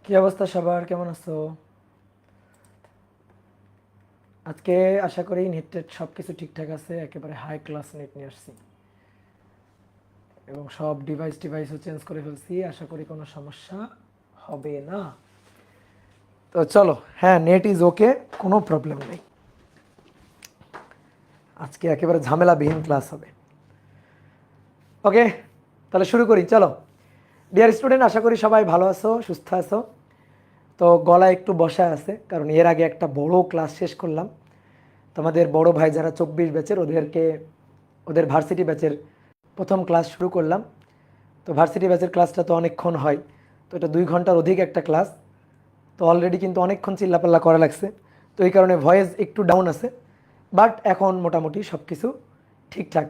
কি অবস্থা সবার, কেমন আছো? আজকে আশা করি নেট টেট সব কিছু ঠিকঠাক আছে। একেবারে হাই ক্লাস নেট নিয়ে আসছি এবং সব ডিভাইসও চেঞ্জ করে ফেলছি। আশা করি কোনো সমস্যা হবে না। তো চলো, হ্যাঁ, নেট ইজ ওকে, কোনো প্রবলেম নেই। আজকে একেবারে ঝামেলাবিহীন ক্লাস হবে। ওকে, তাহলে শুরু করি, চলো। ডিয়ার স্টুডেন্ট, আশা করি সবাই ভালো আছো, সুস্থ আছো। তো গলা একটু বসা আছে, কারণ এর আগে একটা বড় ক্লাস শেষ করলাম। তোমাদের বড় ভাই যারা 24 ব্যাচের, ওদের ভার্সিটি ব্যাচের প্রথম ক্লাস শুরু করলাম। তো ভার্সিটি ব্যাচের ক্লাসটা তো অনেকক্ষণ হয়, তো এটা 2 ঘন্টার অধিক একটা ক্লাস। তো অলরেডি কিন্তু অনেকক্ষণ চিল্লাপাল্লা করা লাগছে, তো এই কারণে ভয়েস একটু ডাউন আছে। বাট এখন মোটামুটি সব কিছু ঠিকঠাক।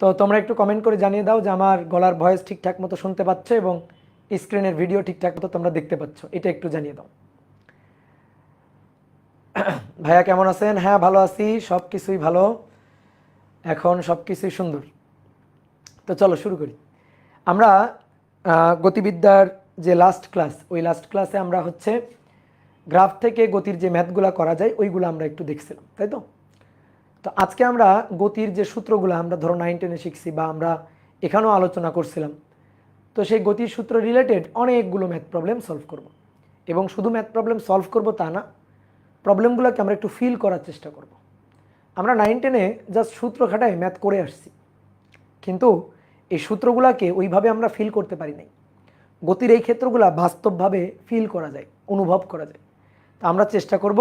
তো তোমরা একটু কমেন্ট করে জানিয়ে দাও যে আমার গলার ভয়েস ঠিকঠাক মতো শুনতে পাচ্ছ এবং স্ক্রিনের ভিডিও ঠিকঠাক মতো তোমরা দেখতে পাচ্ছ, এটা একটু জানিয়ে দাও। ভাইয়া কেমন আছেন? হ্যাঁ, ভালো আছি, সব কিছুই ভালো, এখন সব কিছুই সুন্দর। তো চলো শুরু করি। আমরা গতিবিদ্যার যে লাস্ট ক্লাস, ওই লাস্ট ক্লাসে আমরা হচ্ছে গ্রাফ থেকে গতির যে ম্যাথগুলো করা যায় ওইগুলো আমরা একটু দেখছিলাম, তাই তো? তো আজকে আমরা গতির যে সূত্রগুলো আমরা ধরো 9-10-এ শিখছি বা আমরা এখানেও আলোচনা করছিলাম, তো সেই গতির সূত্র রিলেটেড অনেকগুলো ম্যাথ প্রবলেম সলভ করব। এবং শুধু ম্যাথ প্রবলেম সলভ করব তা না, প্রবলেমগুলোকে আমরা একটু ফিল করার চেষ্টা করব। আমরা 9-10-এ জাস্ট সূত্র খাটায় ম্যাথ করে আসছি, কিন্তু এই সূত্রগুলোকে ওইভাবে আমরা ফিল করতে পারি নাই। গতির এই ক্ষেত্রগুলো বাস্তবভাবে ফিল করা যায়, অনুভব করা যায়। তা আমরা চেষ্টা করব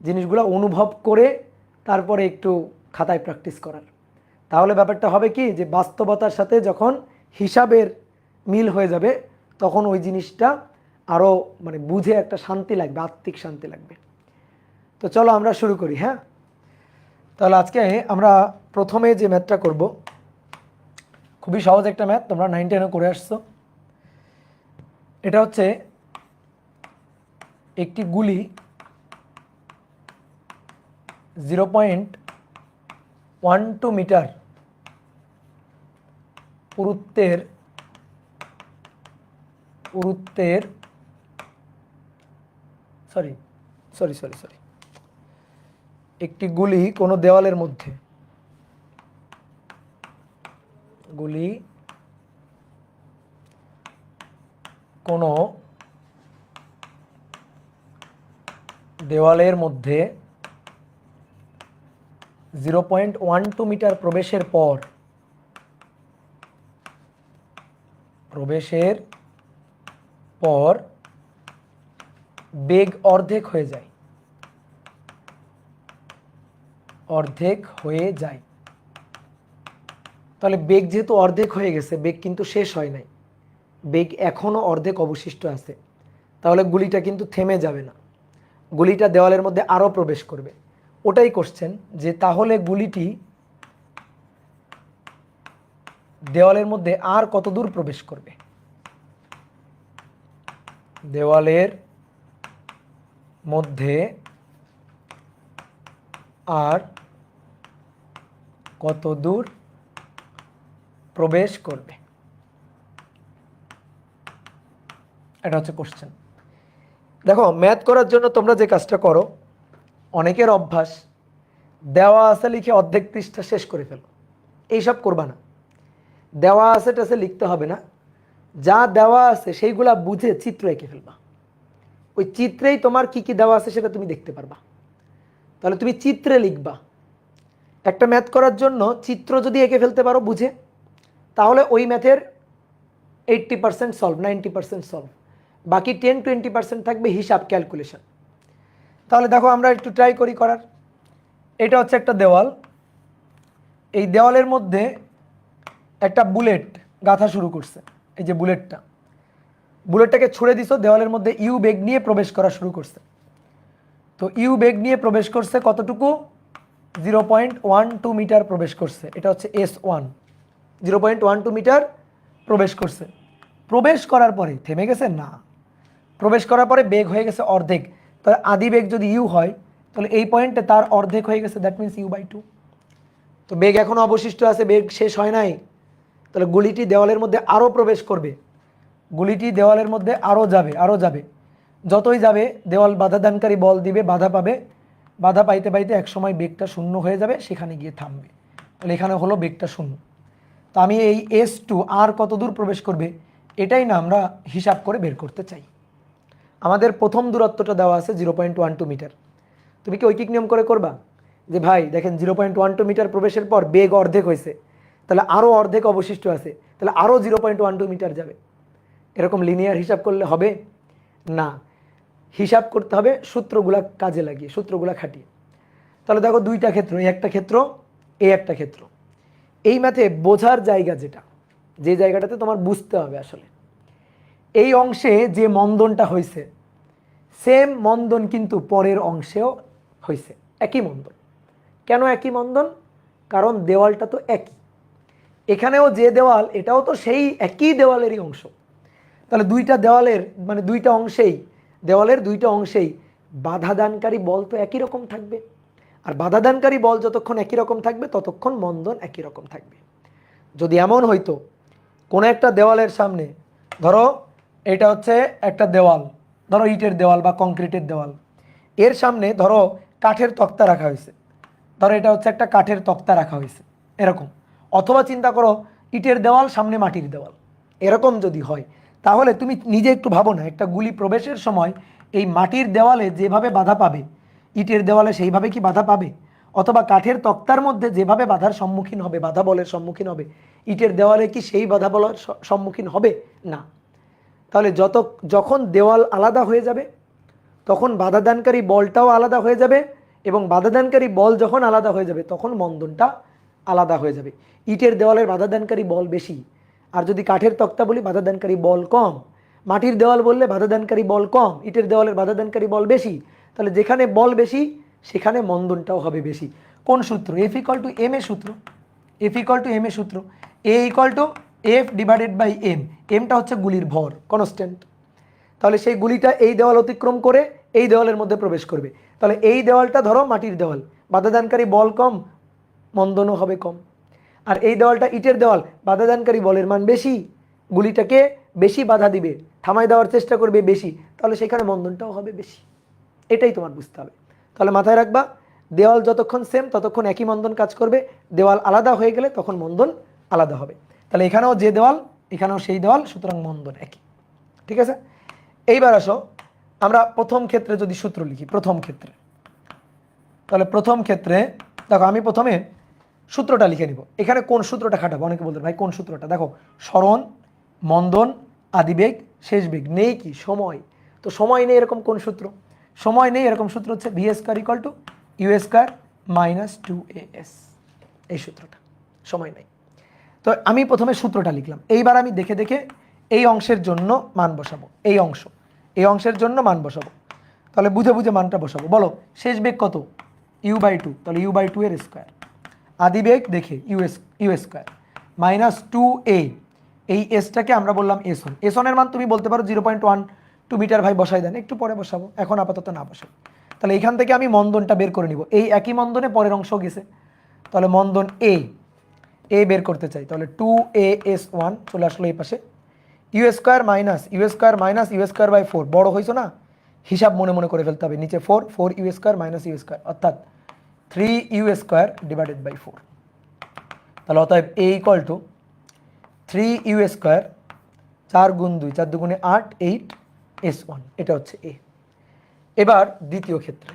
জিনিসগুলো অনুভব করে তারপরে একটু খাতায় প্র্যাকটিস করার। তাহলে ব্যাপারটা হবে কি, যে বাস্তবতার সাথে যখন হিসাবের মিল হয়ে যাবে, তখন ওই জিনিসটা আরও মানে বুঝে একটা শান্তি লাগবে, আত্মিক শান্তি লাগবে। তো চলো আমরা শুরু করি। হ্যাঁ, তাহলে আজকে আমরা প্রথমে যে ম্যাথটা করব, খুবই সহজ একটা ম্যাথ, তোমরা 9-10-এ করে আসছো। এটা হচ্ছে একটি গুলি 0.12 মিটার পুরুত্বের সরি সরি সরি সরি একটি গুলি কোনো দেওয়ালের মধ্যে কোনো দেওয়ালের মধ্যে 0.12 মিটার প্রবেশের পর বেগ অর্ধেক হয়ে যায়। তাহলে বেগ যেহেতু অর্ধেক হয়ে গেছে, বেগ কিন্তু শেষ হয় নাই, বেগ এখনও অর্ধেক অবশিষ্ট আছে। তাহলে গুলিটা কিন্তু থেমে যাবে না, গুলিটা দেওয়ালের মধ্যে আরও প্রবেশ করবে। ওটাই কোশ্চেন, যে তাহলে গুলিটি দেওয়ালের মধ্যে আর কত দূর প্রবেশ করবে, দেওয়ালের মধ্যে আর কত দূর প্রবেশ করবে, এটা হচ্ছে কোশ্চেন। দেখো, ম্যাথ করার জন্য তোমরা যে কাজটা করো, অনেকের অভ্যাস দেওয়া আছে লিখে অর্ধেক পৃষ্ঠা শেষ করে ফেলো। এইসব করবা না, দেওয়া আছে টাছে লিখতে হবে না, যা দেওয়া আছে সেইগুলা বুঝে চিত্র এঁকে ফেলবা। ওই চিত্রেই তোমার কি কি দেওয়া আছে সেটা তুমি দেখতে পারবা। তাহলে তুমি চিত্রে লিখবা। একটা ম্যাথ করার জন্য চিত্র যদি এঁকে ফেলতে পারো বুঝে, তাহলে ওই ম্যাথের 80% সলভ, 90% সলভ, বাকি 10-20% থাকবে হিসাব, ক্যালকুলেশন। তাহলে দেখো আমরা একটু ট্রাই করি করার। এটা হচ্ছে একটা দেওয়াল, এই দেওয়ালের মধ্যে একটা বুলেট গাঁথা শুরু করছে। এই যে বুলেটটাকে ছুড়ে দিছো, দেওয়ালের মধ্যে ইউ বেগ নিয়ে প্রবেশ করা শুরু করছে। তো ইউ বেগ নিয়ে প্রবেশ করছে কতটুকু? 0.12 মিটার প্রবেশ করছে। এটা হচ্ছে S1, 0.12 মিটার প্রবেশ করছে। প্রবেশ করার পরে থেমে গেছে না, প্রবেশ করার পরে বেগ হয়ে গেছে অর্ধেক। তাহলে আদি বেগ যদি ইউ হয়, তাহলে এই পয়েন্টে তার অর্ধেক হয়ে গেছে, দ্যাট মিনস U/2। তো বেগ এখনও অবশিষ্ট আছে, বেগ শেষ হয় নাই। তাহলে গুলিটি দেওয়ালের মধ্যে আরও প্রবেশ করবে, গুলিটি দেওয়ালের মধ্যে আরও যাবে, যতই যাবে দেওয়াল বাধাদানকারী বল দিবে, বাধা পাবে, বাধা পাইতে পাইতে একসময় বেগটা শূন্য হয়ে যাবে, সেখানে গিয়ে থামবে। তাহলে এখানে হলো বেগটা শূন্য। তো আমি এই S2 আর কত দূর প্রবেশ করবে এটাই না আমরা হিসাব করে বের করতে চাই। আমাদের প্রথম দূরত্বটা দেওয়া আছে 0.12 মিটার। তুমি কি ঐকিক নিয়ম করে করবা যে ভাই দেখেন 0.12 মিটার প্রবেশের পর বেগ অর্ধেক হয়েছে, তাহলে আরও অর্ধেক অবশিষ্ট আছে, তাহলে আরও 0.12 মিটার যাবে, এরকম লিনিয়ার হিসাব করলে হবে না। হিসাব করতে হবে সূত্রগুলা কাজে লাগিয়ে, সূত্রগুলা খাটিয়ে। তাহলে দেখো দুইটা ক্ষেত্র, এই একটা ক্ষেত্র, এই একটা ক্ষেত্র। এই ম্যাথে বোঝার জায়গা যেটা, যে জায়গাটাতে তোমার বুঝতে হবে আসলে এই অংশে যে মন্দনটা হয়েছে সেম মন্দন কিন্তু পরের অংশেও হয়েছে, একই মন্দন। কেন একই মন্দন? কারণ দেওয়ালটা তো একই, এখানেও যে দেওয়াল এটাও তো সেই একই দেওয়ালেরই অংশ। তাহলে দুইটা দেওয়ালের মানে দুইটা অংশেই, দেওয়ালের দুইটা অংশেই বাধাদানকারী বল তো একই রকম থাকবে। আর বাধাদানকারী বল যতক্ষণ একই রকম থাকবে ততক্ষণ মন্দন একই রকম থাকবে। যদি এমন হইতো কোনো একটা দেওয়ালের সামনে, ধরো এটা হচ্ছে একটা দেওয়াল, ধরো ইটের দেওয়াল বা কংক্রিটের দেওয়াল, এর সামনে ধরো কাঠের তক্তা রাখা হয়েছে, ধরো এটা হচ্ছে একটা কাঠের তক্তা রাখা হয়েছে এরকম, অথবা চিন্তা করো ইটের দেওয়াল সামনে মাটির দেওয়াল, এরকম যদি হয় তাহলে তুমি নিজে একটু ভাবো না, একটা গুলি প্রবেশের সময় এই মাটির দেওয়ালে যেভাবে বাধা পাবে ইটের দেওয়ালে সেইভাবে কি বাধা পাবে? অথবা কাঠের তক্তার মধ্যে যেভাবে বাধার সম্মুখীন হবে, বাধা বলের সম্মুখীন হবে, ইটের দেওয়ালে কি সেই বাধা বলের সম্মুখীন হবে না। তাহলে যখন দেওয়াল আলাদা হয়ে যাবে তখন বাধাদানকারী বলটাও আলাদা হয়ে যাবে, এবং বাধাদানকারী বল যখন আলাদা হয়ে যাবে তখন মন্দনটা আলাদা হয়ে যাবে। ইটের দেওয়ালের বাধাদানকারী বল বেশি, আর যদি কাঠের তক্তা বলি বাধাদানকারী বল কম, মাটির দেওয়াল বললে বাধাদানকারী বল কম, ইটের দেওয়ালের বাধাদানকারী বল বেশি। তাহলে যেখানে বল বেশি সেখানে মন্দনটাও হবে বেশি। কোন সূত্র? F=m এ সূত্র, F=m এ সূত্র, A=F/m, এমটা হচ্ছে গুলির ভর কনস্ট্যান্ট। তাহলে সেই গুলিটা এই দেওয়াল অতিক্রম করে এই দেওয়ালের মধ্যে প্রবেশ করবে। তাহলে এই দেওয়ালটা ধরো মাটির দেওয়াল, বাধাদানকারী বল কম, মন্দনও হবে কম। আর এই দেওয়ালটা ইটের দেওয়াল, বাধাদানকারী বলের মান বেশি, গুলিটাকে বেশি বাধা দিবে, থামাই দেওয়ার চেষ্টা করবে বেশি, তাহলে সেখানে মন্দনটাও হবে বেশি। এটাই তোমার বুঝতে হবে। তাহলে মাথায় রাখবা দেওয়াল যতক্ষণ সেম ততক্ষণ একই মন্দন কাজ করবে, দেওয়াল আলাদা হয়ে গেলে তখন মন্দন আলাদা হবে। তাহলে এখানেও যে দেওয়াল এখানেও সেই দেওয়াল, সুতরাং মন্দন একই। ঠিক আছে, এইবার আসো আমরা প্রথম ক্ষেত্রে যদি সূত্র লিখি, প্রথম ক্ষেত্রে, তাহলে প্রথম ক্ষেত্রে দেখো আমি প্রথমে সূত্রটা লিখে নিব। এখানে কোন সূত্রটা খাটাবো? অনেকে বলতে ভাই কোন সূত্রটা? দেখো সরণ, মন্দন, আদিবেগ, শেষ বেগ, নেই কি সময়? তো সময় নেই এরকম কোন সূত্র? সময় নেই এরকম সূত্র হচ্ছে v²=u² - 2as, এই সূত্রটা। সময় নেই, তো আমি প্রথমে সূত্রটা লিখলাম। এইবার আমি দেখে দেখে এই অংশের জন্য মান বসাবো, এই অংশের জন্য মান বসাবো। তাহলে বুঝে বুঝে মানটা বসাবো। বলো শেষ বেগ কত? u/2, তাহলে u/2 এর স্কোয়ার। আদিবেগ দেখে u² -2a, এই এসটাকে আমরা বললাম s1। s1 এর মান তুমি বলতে পারো 0.12 মিটার, ভাই বসাই দেন, একটু পরে বসাবো, এখন আপাতত না বসাই। তাহলে এখান থেকে আমি মন্দনটা বের করে নিব, এই একই মন্দনে পরের অংশ গেছে, তাহলে মন্দন এ বের করতে চাই, তাহলে 2as1 চলে আসলো এই পাশে, u²-u²/4 বড় হয়েছে না, হিসাব মনে মনে করে ফেলতে হবে, নিচে 4 u² - u², অর্থাৎ 3u²/4। তাহলে অতএব a = 3u², 4 × 2 4 × 8, 8s1, এটা হচ্ছে a। এবার দ্বিতীয় ক্ষেত্রে,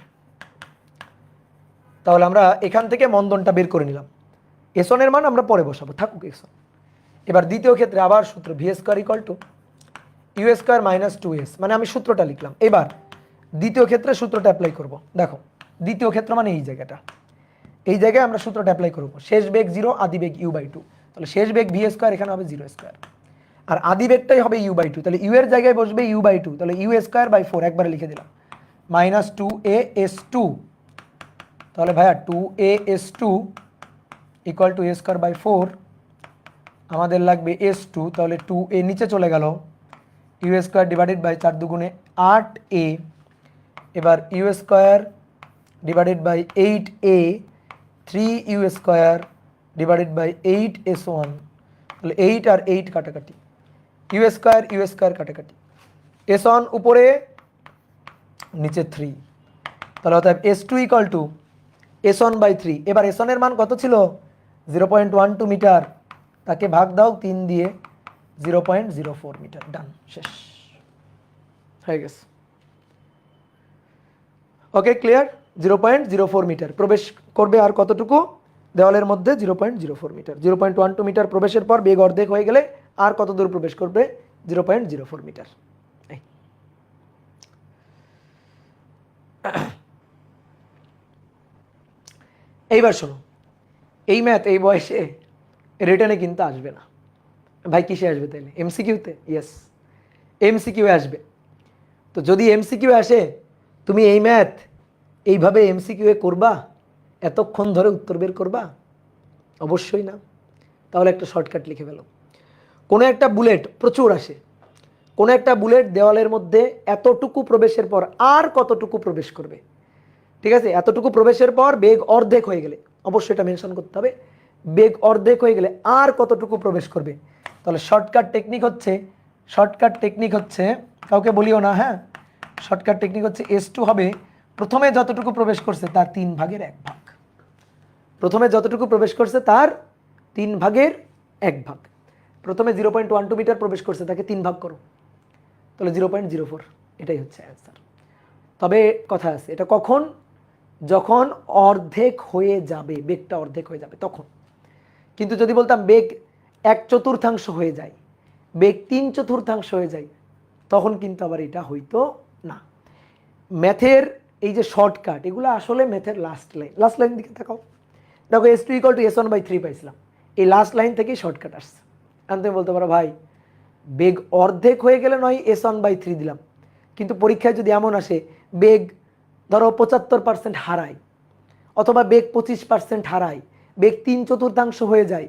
তাহলে আমরা এখান থেকে মন্দনটা বের করে নিলাম, s1 এর মান আমরা পরে বসাবো, থাকুক s1। এবার দ্বিতীয় ক্ষেত্রে আবার সূত্র v² = u² - 2s, মানে আমি সূত্রটা লিখলাম। এবার দ্বিতীয় ক্ষেত্রে সূত্রটা অ্যাপ্লাই করব। দেখো দ্বিতীয় ক্ষেত্র মানে এই জায়গাটা, এই জায়গায় আমরা সূত্রটা অ্যাপ্লাই করব। শেষ বেগ 0, আদিবেগ u/2, তাহলে শেষ বেগ v², এখানে হবে 0², আর আদিবেগটাই হবে u/2, তাহলে u এর জায়গায় বসবে u/2, তাহলে u²/4 একবারে লিখে দিলাম, -2as2, তাহলে ভাইয়া 2as2 = a²/4, আমাদের লাগবে s2, তাহলে 2a নিচে চলে গেল, u² / 4 × 8a, এবার u² / 8a, 3u² / 8s1, তাহলে 8 আর 8 কাটাকাটি, ইউ স্কোয়ার কাটাকাটি, এস অন উপরে নিচে 3, তাহলে অর্থাৎ S2 ইকুয়াল টু S1/3। এবার S1 এর মান কত ছিল? 0.12 মিটার, তাকে ভাগ দাও 3 দিয়ে, 0.04 মিটার। ডান, শেষ হয়ে গেছে। ওকে, ক্লিয়ার? 0.04 মিটার প্রবেশ করবে আর কতটুকু? দেওয়ালের মধ্যে 0.04 মিটার। 0.12 মিটার প্রবেশের পর বেগ অর্ধেক হয়ে গেলে আর কত দূর প্রবেশ করবে? 0.04 মিটার। এইবার শোনো, এই ম্যাথ এই বয়সে রিটেনে কিন্তু আসবে না ভাই। কিসে আসবে তাইলে? এমসিকিউতে? ইয়েস, এমসিকিউ আসবে। তো যদি এমসিকিউ আসে, তুমি এই ম্যাথ এইভাবে এমসিকিউ এ করবা? এতক্ষণ ধরে উত্তর বের করবা? অবশ্যই না। তাহলে একটা শর্টকাট লিখে ফেলো। কোনো একটা বুলেট প্রচুর আসে, কোনো একটা বুলেট দেওয়ালের মধ্যে এতটুকু প্রবেশের পর আর কতটুকু প্রবেশ করবে, ঠিক আছে? এতটুকু প্রবেশের পর বেগ অর্ধেক হয়ে গেলে, অবশ্যই এটা মেনশন করতে হবে, বেগ অর্ধেক হয়ে গেলে আর কতটুকু প্রবেশ করবে। তাহলে শর্টকাট টেকনিক হচ্ছে, কাউকে বলিও না, হ্যাঁ, শর্টকাট টেকনিক হচ্ছে S2 হবে প্রথমে যতটুকু প্রবেশ করছে তার 3/1 ভাগ। প্রথমে যতটুকু প্রবেশ করছে তার 3/1 ভাগ। প্রথমে 0.12 মিটার প্রবেশ করছে, তাকে 3 ভাগ করো, তাহলে 0.04। এটাই হচ্ছে অ্যান্সার। তবে কথা আছে, এটা কখন? যখন অর্ধেক হয়ে যাবে, বেগটা অর্ধেক হয়ে যাবে তখন। কিন্তু যদি বলতাম বেগ 1/4 হয়ে যায়, বেগ 3/4 হয়ে যায়, তখন কিন্তু আবার এটা হইতো না। ম্যাথের এই যে শর্টকাট, এগুলো আসলে ম্যাথের লাস্ট লাইন দিকে তাকাও। দেখো S2 = S1/3 পাইছিলাম, এই লাস্ট লাইন থেকেই শর্টকাট আসছে। এখন তুমি বলতে পারো ভাই বেগ অর্ধেক হয়ে গেলে নয় S1/3 দিলাম, কিন্তু পরীক্ষায় যদি এমন আসে বেগ ধরো 75% হারায়, অথবা বেগ 25% হারায়, বেগ 3/4 হয়ে যায়,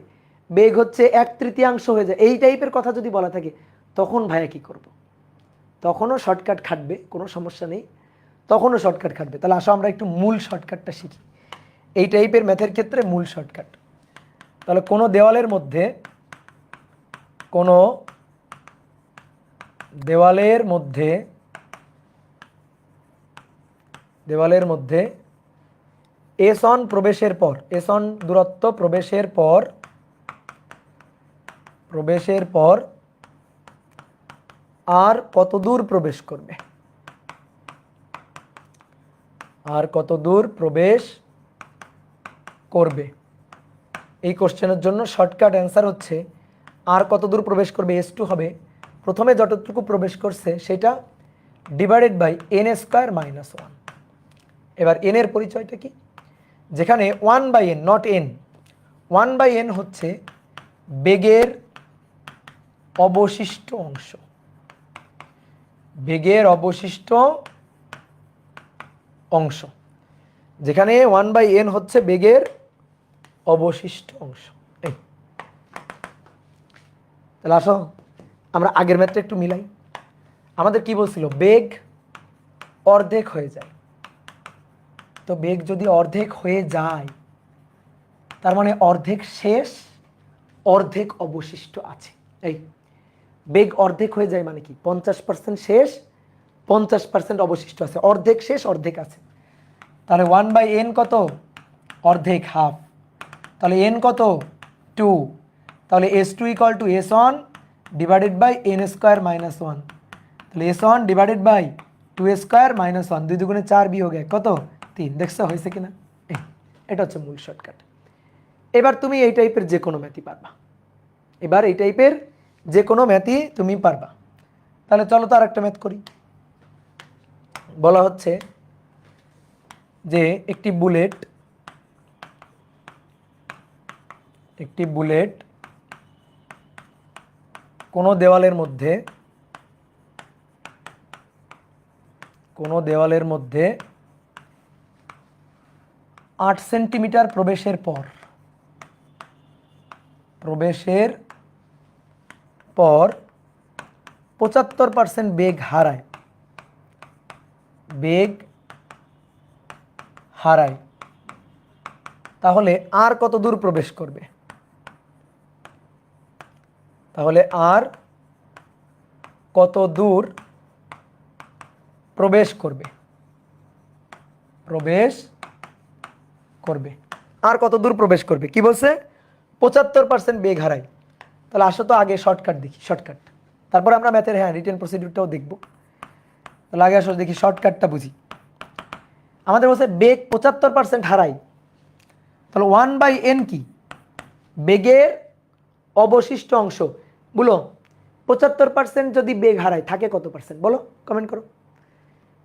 বেগ হচ্ছে 1/3 হয়ে যায়, এই টাইপের কথা যদি বলা থাকে, তখন ভাইয়া কি করব? তখনও শর্টকাট খাটবে, কোনো সমস্যা নেই, তখনও শর্টকাট খাটবে। তাহলে আসো আমরা একটু মূল শর্টকাটটা শিখি, এই টাইপের ম্যাথের ক্ষেত্রে মূল শর্টকাট। তাহলে কোনো দেওয়ালের মধ্যে S1 প্রবেশের পর, S1 দূরত্ব প্রবেশের পর আর কত দূর প্রবেশ করবে? এই কোশ্চেনের জন্য শর্টকাট অ্যান্সার হচ্ছে আর কত দূর প্রবেশ করবে। S2 হবে প্রথমে যতটুকু প্রবেশ করছে সেটা ডিভাইডেড বাই n² - 1। এবার n এর পরিচয়টা কি? যেখানে 1/n, নট n, 1/n হচ্ছে বেগের অবশিষ্ট অংশ। যেখানে 1/n হচ্ছে বেগের অবশিষ্ট অংশ। তাহলে আসো আমরা আগের ম্যাথটা একটু মিলাই। আমাদের কি বলছিল? বেগ অর্ধেক হয়ে যায়। তো বেগ যদি অর্ধেক হয়ে যায়, তার মানে অর্ধেক শেষ, অর্ধেক অবশিষ্ট আছে। এই বেগ অর্ধেক হয়ে যায় মানে কি? 50% শেষ, 50% অবশিষ্ট আছে, অর্ধেক শেষ অর্ধেক আছে। তাহলে 1/n কত? অর্ধেক, হাফ। তাহলে n কত? 2। তাহলে S2 = S1 divided by n² - 1। তাহলে S1 ডিভাইডেড বাই 2² - 1, 2 দুগুণে 4 বিয়োগ 1 কত? 3। দেখছো হয়েছে কিনা? এটা হচ্ছে মূল শর্টকাট। এবার তুমি এই টাইপের যে কোনো ম্যাথই তুমি পারবা। তাহলে চলো তো আর একটা ম্যাথ করি। বলা হচ্ছে যে একটি বুলেট কোনো দেওয়ালের মধ্যে 8 সেন্টিমিটার প্রবেশের পর 75% বেগ হারায়, তাহলে আর কত দূর প্রবেশ করবে? তাহলে আর কত দূর প্রবেশ করবে, প্রবেশ করবে, আর কত দূর প্রবেশ করবে। কি বলছে? 75% বেগ হারায়। তাহলে আসো তো আগে শর্টকাট দেখি, শর্টকাট, তারপর আমরা ম্যাথের হ্যাঁ রিটেন প্রসিডিউরটাও দেখব। তাহলে আগে আসো দেখি শর্টকাটটা বুঝি। আমাদের বলছে বেগ 75% হারায়, তাহলে 1/n কি? বেগের অবশিষ্ট অংশ। বলো 75% যদি বেগ হারায় থাকে কত পার্সেন্ট? বলো, কমেন্ট করো।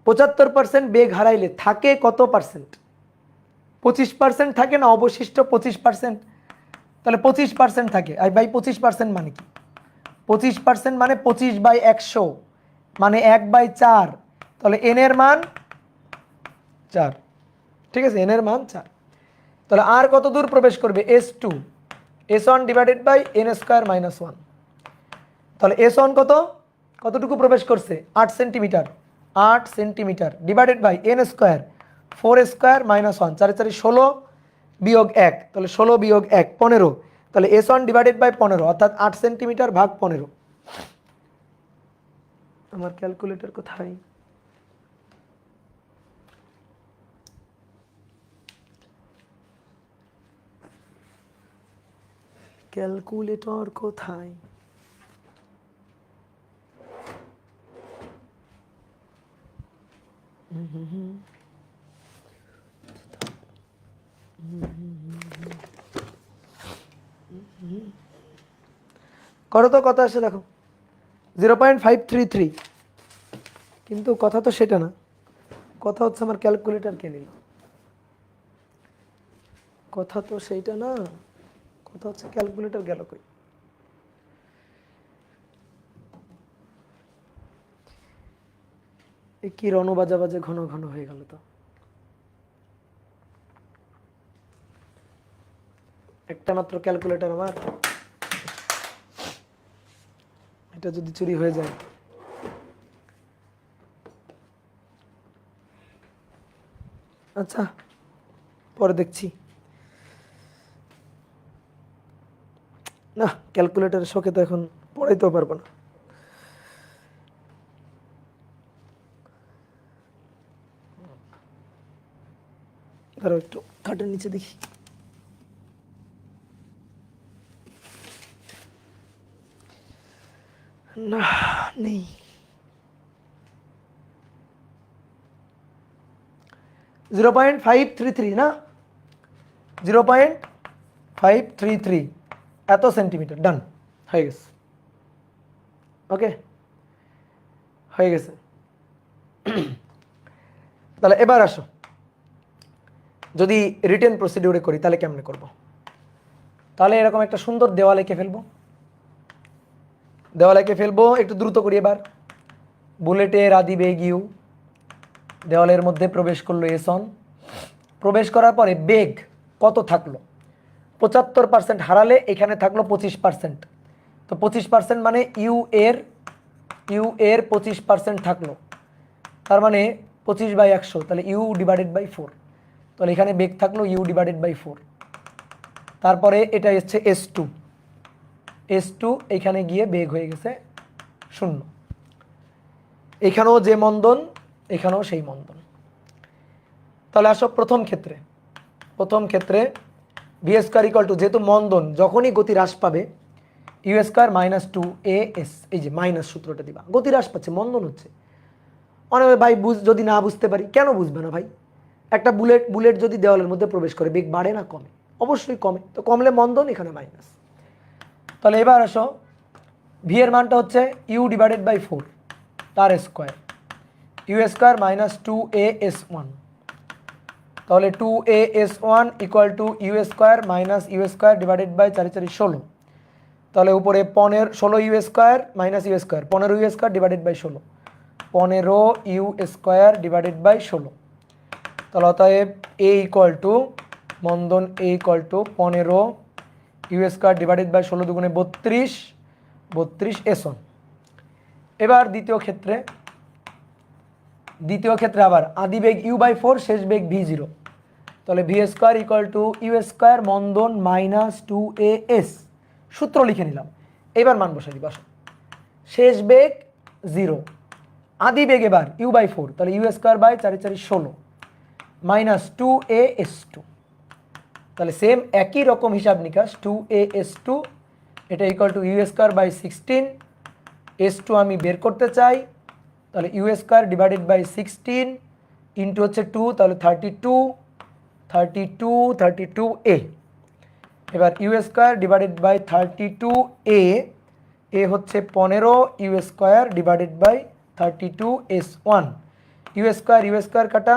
75% বেগ হারাইলে থাকে কত পার্সেন্ট? 25% থাকে না অবশিষ্ট 25%? তাহলে 25% থাকে। আর বাই 25% মানে কি? 25% মানে 25/100, মানে 1/4। তাহলে n এর মান 4, ঠিক আছে, n এর মান 4। তাহলে আর কত দূর প্রবেশ করবে? S2, S1 divided by n square minus 1। তাহলে S1 কতটুকু প্রবেশ করছে? 8 centimetre, 8 centimetre divided by n square 4 square minus 1, 4 4 16 বিয়োগ 1, তাহলে 16 বিয়োগ 1 15। তাহলে S1 ডিভাইডেড বাই 15 অর্থাৎ 8 সেন্টিমিটার ভাগ 15। আমার ক্যালকুলেটর কোথায়? ক্যালকুলেটর কোথায়? করো তো কত আসে দেখো। 0.533, কিন্তু কথা তো সেটা না, কথা হচ্ছে আমার ক্যালকুলেটর কে নিল, কথা তো সেইটা না, কথা হচ্ছে ক্যালকুলেটর গেল কই? এই কি রণ বাজা বাজে ঘন ঘন হয়ে গেল তো। একটা মাত্র ক্যালকুলেটর আমার, এটা যদি চুরি হয়ে যায়। আচ্ছা পরে দেখছি। না ক্যালকুলেটরের শখে তো এখন পড়াইতেও পারবো না। ধরো একটু খাটের নিচে দেখি। না নেই। 0.533 না, 0.533 এত সেন্টিমিটার। ডান, হয়ে গেছে। ওকে হয়ে গেছে। তাহলে এবার আসো, যদি রিটেন প্রসিডিউরে করি তাহলে কেমনে করব? তাহলে এরকম একটা সুন্দর দেওয়াল এঁকে ফেলবো, দেওয়াল এঁকে ফেলবো। একটু দ্রুত করি এবার। বুলেটের আদি বেগ ইউ, দেওয়ালের মধ্যে প্রবেশ করলো S1, প্রবেশ করার পরে বেগ কত থাকলো? 75% হারালে এখানে থাকলো 25%। তো 25% মানে ইউ এর 25% থাকলো, তার মানে 25/100, তাহলে ইউ ডিভাইডেড বাই 4। তাহলে এখানে বেগ থাকলো ইউ ডিভাইডেড বাই 4। তারপরে এটা হচ্ছে S2 এখানে গিয়ে বেগ হয়ে গেছে 0। এখানেও যে মন্দন, এখানেও সেই মন্দন। তাহলে আসো প্রথম ক্ষেত্রে ভি স্কোয়ার ইকুয়াল টু, যেহেতু মন্দন যখনই গতি হ্রাস পাবে ইউ স্কোয়ার মাইনাস 2as, এই যে মাইনাস সূত্রটা দিবা। গতি হ্রাস পাচ্ছে, মন্দন হচ্ছে। অনেক ভাই যদি না বুঝতে পারি, কেন বুঝবে না ভাই? একটা বুলেট যদি দেওয়ালের মধ্যে প্রবেশ করে বেগ বাড়ে না কমে? অবশ্যই কমে। তো কমলে মন্দন, এখানে মাইনাস। তাহলে এবার আসো, ভি এর মানটা হচ্ছে ইউ ডিভাইডেড বাই 4 তার square, u square minus 2as1। তাহলে 2as1 equal to you square minus you square divided by 4 4 16। তাহলে উপরে 16 U square minus you square, 15 U square divided by 16, 15 U square divided by 16। তাহলে অতএব A equal to মন্দন, A equal to 15 U square divided by 16 দুগুণে 32 S1। এবার দ্বিতীয় ক্ষেত্রে আবার আদি বেগ u/4, শেষ বেগ v0। তাহলে v square equal to you square মন্দন মাইনাস 2as, সূত্র লিখে নিলাম। এবার মান বসাই দিই। বসো, শেষ বেগ 0 আদি বেগ এবার u/4, তাহলে u² বাই 4 4 16 মাইনাস 2a/s2, তাহলে সেম একই রকম হিসাব নিকাশ 2a/s2 এটা equal two u² by 16, s2 আমি বের করতে চাই, তাহলে u² ডিভাইডেড বাই 16 ইন্টু হচ্ছে 2, তাহলে 32a। এবার u² ডিভাইডেড বাই 32a, এ হচ্ছে 15, u² divided by 32s1, u² কাটা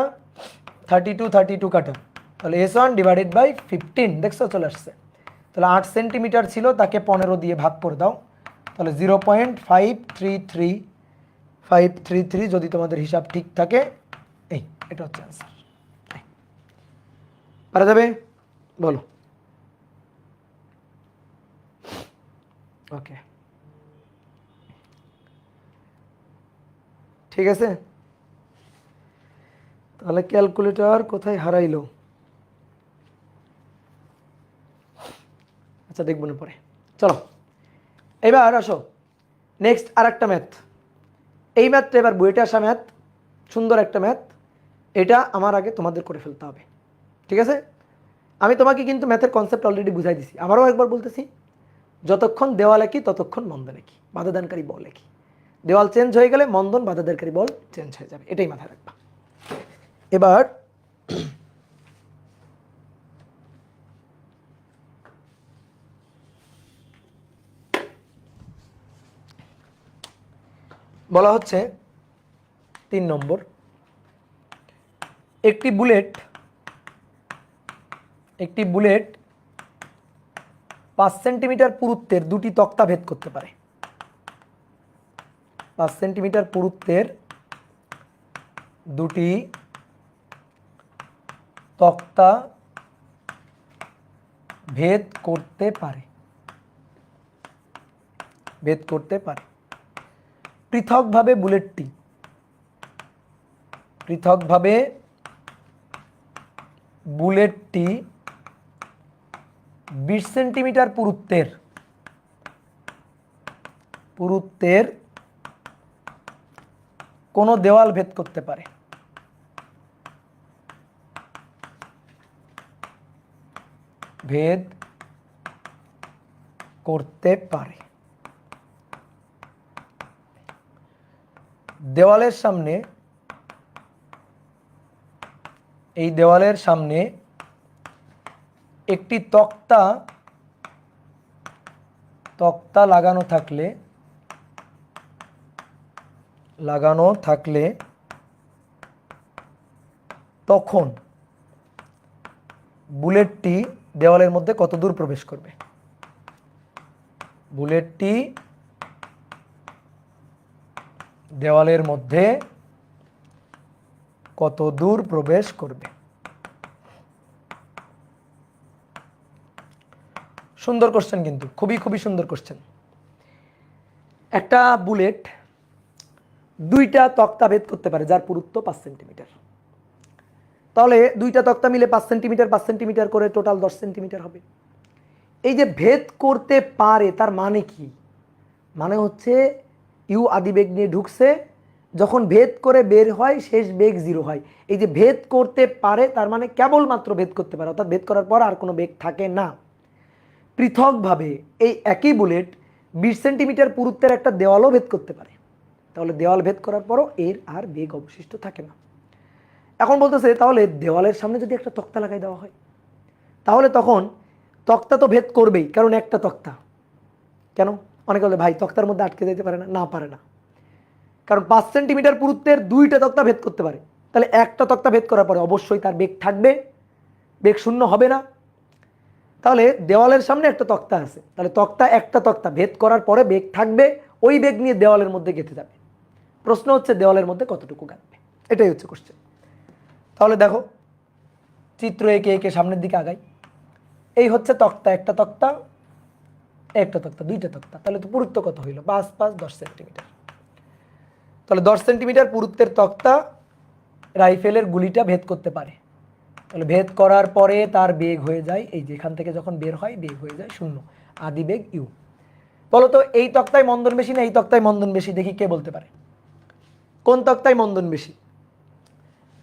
32 কাটা, তাহলে s1 ডিভাইডেড বাই 15, দেখছো চলে আসছে। তাহলে 8 সেন্টিমিটার ছিল, তাকে 15 দিয়ে ভাগ করে দাও, তাহলে 0.533 যদি তোমাদের হিসাব ঠিক থাকে, এই এটা হচ্ছে অ্যান্সার। পারা যাবে? বলো। ওকে, ঠিক আছে। তাহলে ক্যালকুলেটর কোথায় হারাইলো? আচ্ছা দেখব না পরে, চলো এবার আসো নেক্সট আর একটা ম্যাথ। এই ম্যাথটা এবার বইটা আসা ম্যাথ, সুন্দর একটা ম্যাথ, এটা আমার আগে তোমাদের করে ফেলতে হবে, ঠিক আছে? আমি তোমাকে কিন্তু ম্যাথের কনসেপ্ট অলরেডি বুঝাই দিছি, আবারও একবার বলতেছি, যতক্ষণ দেওয়াল একই ততক্ষণ মন্দন একই, বাধাদানকারী বল একই। দেওয়াল চেঞ্জ হয়ে গেলে মন্দন বাধাদানকারী বল চেঞ্জ হয়ে যাবে, এটাই মাথায় রাখবা। এবার বলা হচ্ছে 3 নম্বর, একটি বুলেট 5 সেন্টিমিটার পুরুত্বের দুটি তক্তা ভেদ করতে পারে। 5 সেন্টিমিটার পুরুত্বের দুটি তক্তা ভেদ করতে পারে। পৃথকভাবে বুলেটটি 20 সেন্টিমিটার পুরুত্বের কোন দেওয়াল ভেদ করতে পারে। দেওয়ালের সামনে একটি তক্তা লাগানো থাকলে তখন বুলেটটি দেওয়ালের মধ্যে কত দূর প্রবেশ করবে? বুলেটটি দেওয়ালের মধ্যে কত দূর প্রবেশ করবে? সুন্দর কোশ্চেন, কিন্তু খুবই সুন্দর কোশ্চেন। একটা বুলেট 2টা তক্তা ভেদ করতে পারে যার পুরুত্ব 5 সেন্টিমিটার। তাহলে 2টা তক্তা মিলে 5 সেন্টিমিটার করে টোটাল 10 সেন্টিমিটার হবে। এই যে ভেদ করতে পারে তার মানে কি? মানে হচ্ছে ইউ আদি বেগ নিয়ে ঢুকছে, যখন ভেদ করে বের হয় শেষ বেগ 0 হয়। এই যে ভেদ করতে পারে তার মানে কেবলমাত্র ভেদ করতে পারে, অর্থাৎ ভেদ করার পর আর কোনো বেগ থাকে না। পৃথকভাবে এই একই বুলেট 20 সেন্টিমিটার পুরুত্বের একটা দেওয়ালও ভেদ করতে পারে, তাহলে দেওয়াল ভেদ করার পরও এর আর বেগ অবশিষ্ট থাকে না। এখন বলতেছে তাহলে দেওয়ালের সামনে যদি একটা তক্তা লাগাই দেওয়া হয়, তাহলে তখন তক্তা তো ভেদ করবেই, কারণ একটা তক্তা। কেন? অনেকে বলে ভাই তক্তার মধ্যে আটকে যেতে পারে না। না, পারে না, কারণ 5 সেন্টিমিটার পুরুত্বের 2টা তক্তা ভেদ করতে পারে। তাহলে একটা তক্তা ভেদ করার পরে অবশ্যই তার বেগ থাকবে, বেগ শূন্য হবে না। তাহলে দেওয়ালের সামনে একটা তক্তা আছে, তাহলে একটা তক্তা ভেদ করার পরে বেগ থাকবে, ওই বেগ নিয়ে দেওয়ালের মধ্যে গেঁথে যাবে। প্রশ্ন হচ্ছে দেওয়ালের মধ্যে কতটুকু গাঁথবে, এটাই হচ্ছে কোশ্চেন। তাহলে দেখো চিত্র এঁকে সামনের দিকে আগাই। এই হচ্ছে তক্তা, একটা তক্তা, 2টা তক্তা, তাহলে তো পুরুত্ব কত হইল? 5 5 10 সেন্টিমিটার। তাহলে 10 সেন্টিমিটার পুরুত্বের তক্তা রাইফেলের গুলিটা ভেদ করতে পারে। তাহলে ভেদ করার পরে তার বেগ হয়ে যায়, এই যেখান থেকে যখন বের হয় বেগ হয়ে যায় 0, আদি বেগ ইউ। বলো তো এই তক্তায় মন্দন বেশি না এই তক্তায় মন্দন বেশি? দেখি কে বলতে পারে কোন তক্তায় মন্দন বেশি।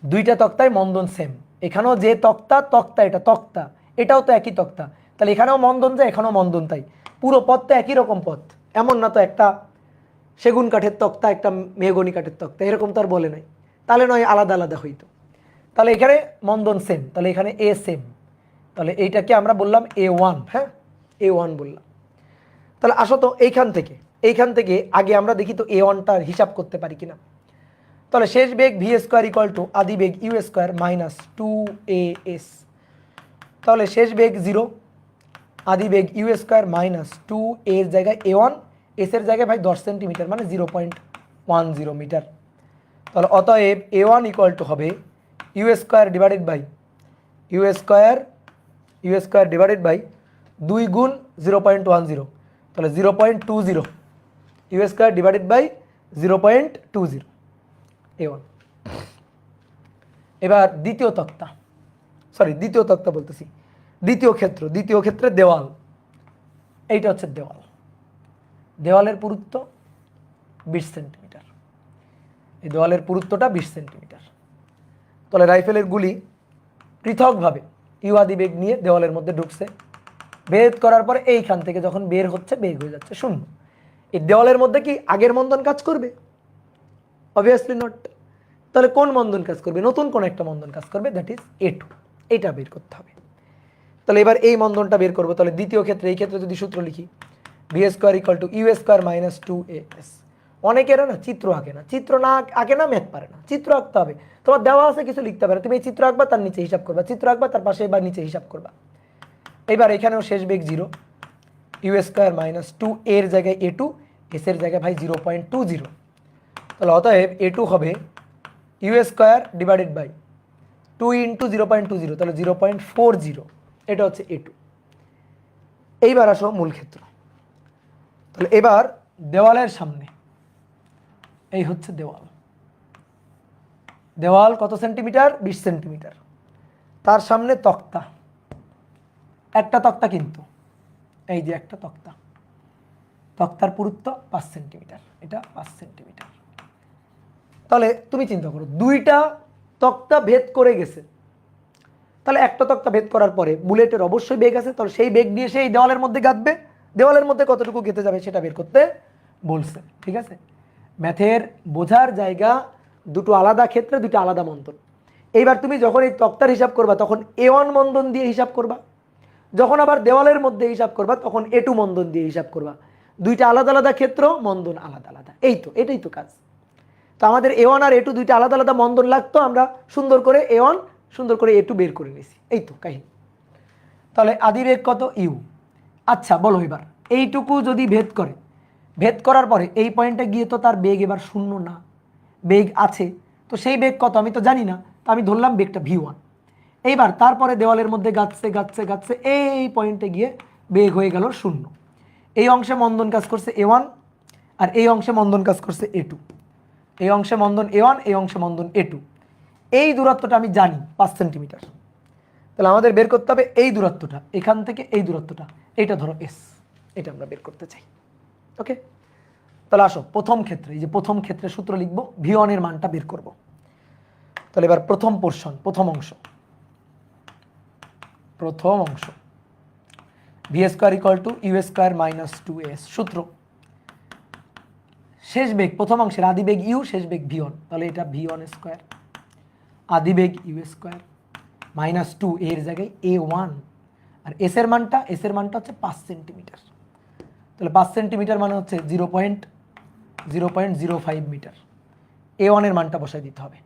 দুইটা তক্তায় মন্দন সেম। এখানেও যে তক্তা তক্তা এটা তক্তা, এটাও তো একই তক্তা, তাহলে এখানেও মন্দন যায় এখানেও মন্দন তাই। পুরো পথ তো একই রকম পথ, এমন না তো একটা সেগুন কাঠের তক্তা একটা মেহগনি কাঠের তক্তা, এরকম তো আর বলে নাই। তাহলে নয় আলাদা আলাদা হইতো। তাহলে এখানে মন্দন সেম, তাহলে এখানে এ সেম, তাহলে এইটাকে আমরা বললাম A1। হ্যাঁ, A1 বললাম। তাহলে আসো তো এইখান থেকে আগে আমরা দেখি তো A1টার হিসাব করতে পারি কিনা। তাহলে শেষ বেগ ভি স্কোয়ার ইকুয়াল টু আদি বেগ ইউ স্কোয়ার মাইনাস 2as। তাহলে শেষ বেগ 0, আদি বেগ ইউ স্কোয়ার মাইনাস 2a এর জায়গায় A1, এস এর জায়গায় ভাই 10 সেন্টিমিটার মানে 0.10 মিটার। তাহলে অতএব A1 ইকুয়াল টু হবে u square divided by u square divided by 2 গুণ 0.10, তাহলে 0.20 you square divided by 0.20 A1। এবার দ্বিতীয় তক্তা বলতেছি, দ্বিতীয় ক্ষেত্রে দেওয়াল। এইটা হচ্ছে দেওয়ালের পুরুত্ব 20 সেন্টিমিটার, এই দেওয়ালের পুরুত্বটা 20 সেন্টিমিটার। তাহলে রাইফেলের গুলি পৃথকভাবে ইউ আদি বেগ নিয়ে দেওয়ালের মধ্যে ঢুকছে, ভেদ করার পরে এইখান থেকে যখন বের হচ্ছে বেগ হয়ে যাচ্ছে 0। এই দেওয়ালের মধ্যে কি আগের মন্দন কাজ করবে? Obviously not. তাহলে কোন মন্দন কাজ করবে? নতুন কোন একটা মন্দন কাজ করবে, দ্যাট ইজ A2। এটা বের করতে হবে। তাহলে এবার এই মন্দনটা বের করবো। তাহলে দ্বিতীয় ক্ষেত্রে এই ক্ষেত্রে যদি সূত্র লিখি v square equal to you square minus 2as। অনেকেরা না চিত্র আঁকে না, চিত্র না আঁকে না ম্যাথ পারে না, চিত্র আঁকতে হবে। তোমার দেওয়া আছে কিছু লিখতে পারে, তুমি এই চিত্র আঁকবা তার নিচে হিসাব করবা, চিত্র আঁকবা তার পাশে এবার নিচে হিসাব করবা। এবার এখানেও শেষ বেগ 0, ইউ স্কোয়ার মাইনাস 2 এর জায়গায় A2, এস এর জায়গায় ভাই 0.20। তাহলে অতএব A2 হবে u square divided by 2 into 0.20, তাহলে 0.40। এটা হচ্ছে A2। এইবার আসো মূল ক্ষেত্র। তাহলে এবার দেওয়ালের সামনে এই হচ্ছে দেওয়াল কত সেন্টিমিটার? 20 সেন্টিমিটার। তার সামনে তক্তা, একটা তক্তা, কিন্তু এই যে একটা তক্তার পুরুত্ব 5 সেন্টিমিটার, এটা 5 সেন্টিমিটার। তাহলে তুমি চিন্তা করো দুইটা তক্তা ভেদ করে গেছে, তাহলে একটা তক্তা ভেদ করার পরে বুলেটের অবশ্যই বেগ আছে, তাহলে সেই বেগ দিয়ে সেই দেওয়ালের মধ্যে গাঁথবে, দেওয়ালের মধ্যে কতটুকু গেঁথে যাবে সেটা বের করতে বলছে। ঠিক আছে, ম্যাথের বোঝার জায়গা দুটো আলাদা ক্ষেত্রে দুটো আলাদা মন্দন। এইবার তুমি যখন এই তক্তার হিসাব করবা তখন A1 মন্দন দিয়ে হিসাব করবা, যখন আবার দেওয়ালের মধ্যে হিসাব করবা তখন A2 মন্দন দিয়ে হিসাব করবা। দুইটা আলাদা আলাদা ক্ষেত্র, মন্দন আলাদা আলাদা। এটাই তো কাজ। তো আমাদের A1 আর A2 দুইটা আলাদা আলাদা মন্দন লাগতো, আমরা সুন্দর করে A1 সুন্দর করে A2 বের করে নিয়েছি, এই তো কাহিনী। তাহলে আদি বেগ কত? ইউ। আচ্ছা বলো এবার এইটুকু যদি ভেদ করার পরে এই পয়েন্টে গিয়ে তো তার বেগ এবার 0 না, বেগ আছে, তো সেই বেগ কত আমি তো জানি না, তো আমি ধরলাম বেগটা V1। এইবার তারপরে দেওয়ালের মধ্যে গাচ্ছে এই পয়েন্টে গিয়ে বেগ হয়ে গেল 0। এই অংশে মন্দন কাজ করছে A1 আর এই অংশে মন্দন কাজ করছে A2। এই অংশে মন্দন A1, এই অংশে মন্দন A2। এই দূরত্বটা আমি জানি 5 সেন্টিমিটার। তাহলে আমাদের বের করতে হবে এই দূরত্বটা, এখান থেকে এই দূরত্বটা, এইটা ধরো S, এটা আমরা বের করতে চাই। ওকে, তাহলে আসো প্রথম ক্ষেত্রে, এই যে প্রথম ক্ষেত্রে সূত্র লিখবো, V1 এর মানটা বের করব। তাহলে এবার প্রথম অংশ v square equal to you square minus 2as। সূত্র শেষ বেগ প্রথম অংশের আদি বেগ ইউ, শেষ বেগ V1, তাহলে এটা V1 স্কোয়ার আদি বেগ ইউ স্কোয়ার মাইনাস 2 এর জায়গায় A1, আর এস এর মানটা হচ্ছে 5 সেন্টিমিটার। তাহলে 5 সেন্টিমিটার মানে হচ্ছে 0.05 মিটার। A1 এর মানটা বসাই দিতে হবে।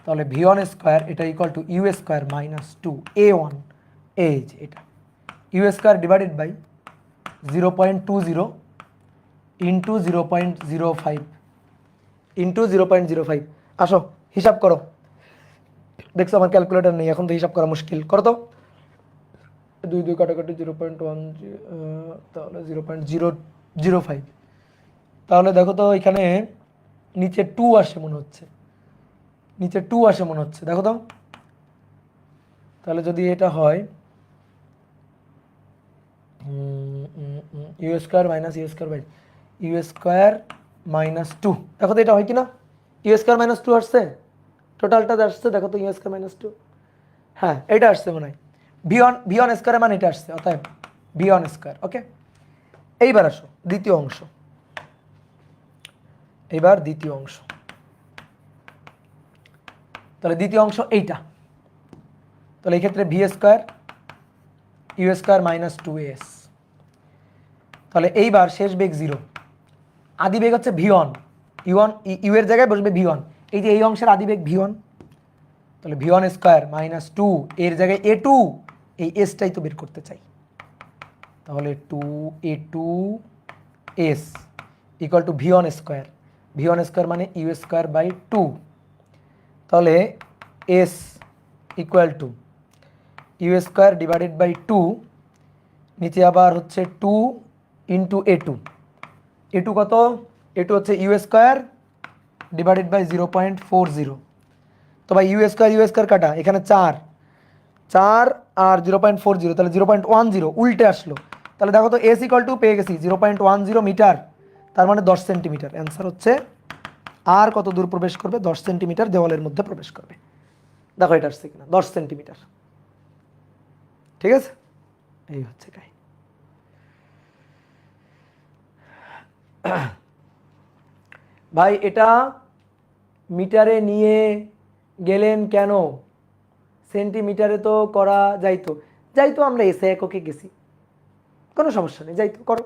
তাহলে V1 স্কোয়ার এটা equal to you square minus 2 A1, এই যে এটা u square divided by 0.20 into 0.05 into 0.05। আসো হিসাব করো, দেখছো আমার ক্যালকুলেটর নেই এখন তো হিসাব করা মুশকিল, করো তো 2 কাটাকাটি 0.1, তাহলে 0.005। তাহলে দেখো তো এখানে নিচে 2 আসে মনে হচ্ছে, দেখো তো। তাহলে যদি এটা হয় u square minus you square by u square minus two. দেখো তো এটা হয় কি না, ইউ স্কোয়ার মাইনাস টু আসছে, টোটালটা আসছে দেখো তো ইউ স্কোয়ার মাইনাস টু, হ্যাঁ এটা আসছে মনে হয়, ভি ওয়ান স্কোয়ারের মানে এটা আসছে, অতএব ভি ওয়ান স্কোয়ার। ওকে, এইবার আসো দ্বিতীয় অংশ, এইবার দ্বিতীয় অংশ, তাহলে দ্বিতীয় অংশ এইটা, তাহলে এই ক্ষেত্রে v square u square minus two s, তাহলে এইবার শেষ বেগ জিরো, আদি বেগ হচ্ছে ভি ওয়ান, ইউ এর জায়গায় বসবে ভি ওয়ান, এই যে এই অংশের আদি বেগ ভি ওয়ান, তাহলে v one square minus two এর জায়গায় এ টু, এই এসটাই তো বের করতে চাই, তাহলে two a two s equal to v one square, v one square মানে ইউ স্কোয়ার বাই টু, তাহলে s equal to you square divided by two, নিচে আবার হচ্ছে two into a two, a two কত, এ টু হচ্ছে u square divided by 0.40, তো ভাই you square কাটা, এখানে চার চার আর 0.40, তাহলে 0.10 উল্টে আসলো, তাহলে দেখো তো এস ইকুয়াল টু পেয়ে গেছি 0.10 মিটার, তার মানে 10 সেন্টিমিটার। অ্যান্সার হচ্ছে আর কত দূর প্রবেশ করবে, 10 সেন্টিমিটার দেওয়ালের মধ্যে প্রবেশ করবে। দেখো এটা আসছে কিনা, 10 সেন্টিমিটার, ঠিক আছে, এই হচ্ছে কাহিনী। ভাই এটা মিটারে নিয়ে গেলেন কেন, সেন্টিমিটারে তো করা যাইতো, আমরা এসে এককে গেছি, কোনো সমস্যা নেই, যাইতো করো,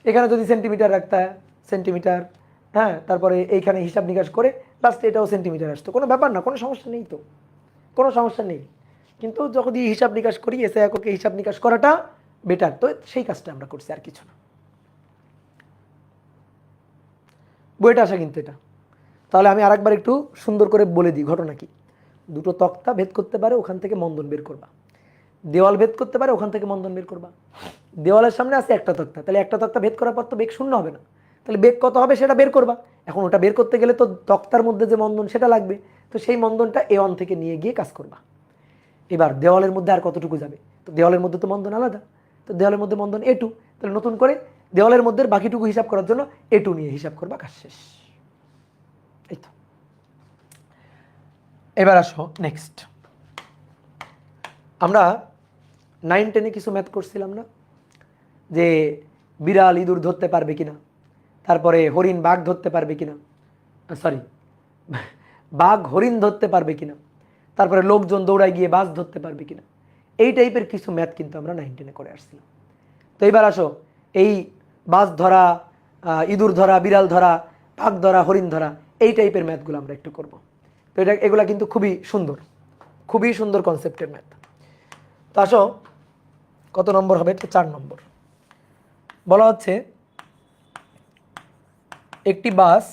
এখানে যদি সেন্টিমিটার রাখতে সেন্টিমিটার, হ্যাঁ তারপরে এইখানে হিসাব নিকাশ করে লাস্টে এটাও সেন্টিমিটার আসতো, কোনো ব্যাপার না, কোনো সমস্যা নেই তো, কোনো সমস্যা নেই, কিন্তু যখন হিসাব নিকাশ করি এসে এককে হিসাব নিকাশ করাটা বেটার, তো সেই কাজটা আমরা করছি, আর কিছু না। বইটা আসা কিন্তু এটা, তাহলে আমি আরেকবার একটু সুন্দর করে বলে দিই ঘটনা কি। দুটো তক্তা ভেদ করতে পারে, ওখান থেকে মন্দন বের করবা, দেওয়াল ভেদ করতে পারে, ওখান থেকে মন্দন বের করবা, দেওয়ালের সামনে আছে একটা তক্তা, তাহলে একটা তক্তা ভেদ করার পর তো বেগ শূন্য হবে না, তাহলে বেগ কত হবে সেটা বের করবা, এখন ওটা বের করতে গেলে তো তক্তার মধ্যে যে মন্দন সেটা লাগবে, তো সেই মন্দনটা এ ওয়ান থেকে নিয়ে গিয়ে কাজ করবা। এবার দেওয়ালের মধ্যে আর কতটুকু যাবে, তো দেওয়ালের মধ্যে তো মন্দন আলাদা, তো দেওয়ালের মধ্যে মন্দন এ টু, তাহলে নতুন করে দেওয়ালের মধ্যে বাকিটুকু হিসাব করার জন্য এ টু নিয়ে হিসাব করবা, কাজ শেষ। এই তো, এবার আসো নেক্সট, আমরা 9-10 কিছু ম্যাথ করছিলাম না, যে বিড়াল ইঁদুর ধরতে পারবে কিনা, তারপরে হরিণ বাঘ ধরতে পারবে কিনা, সরি বাঘ হরিণ ধরতে পারবে কিনা, তারপরে লোকজন দৌড়ায় গিয়ে বাস ধরতে পারবে কিনা, এই টাইপের কিছু ম্যাথ কিন্তু আমরা 9-10 করে আসছিলাম। তো এবার আসো এই বাস ধরা, ইঁদুর ধরা, বিড়াল ধরা, বাঘ ধরা, হরিণ ধরা, এই টাইপের ম্যাথগুলো আমরা একটু করব। তো এগুলা কিন্তু খুবই সুন্দর কনসেপ্টের ম্যাথ। তো আসো কত নম্বর হবে, 4 নম্বর। বলা হচ্ছে একটি বাস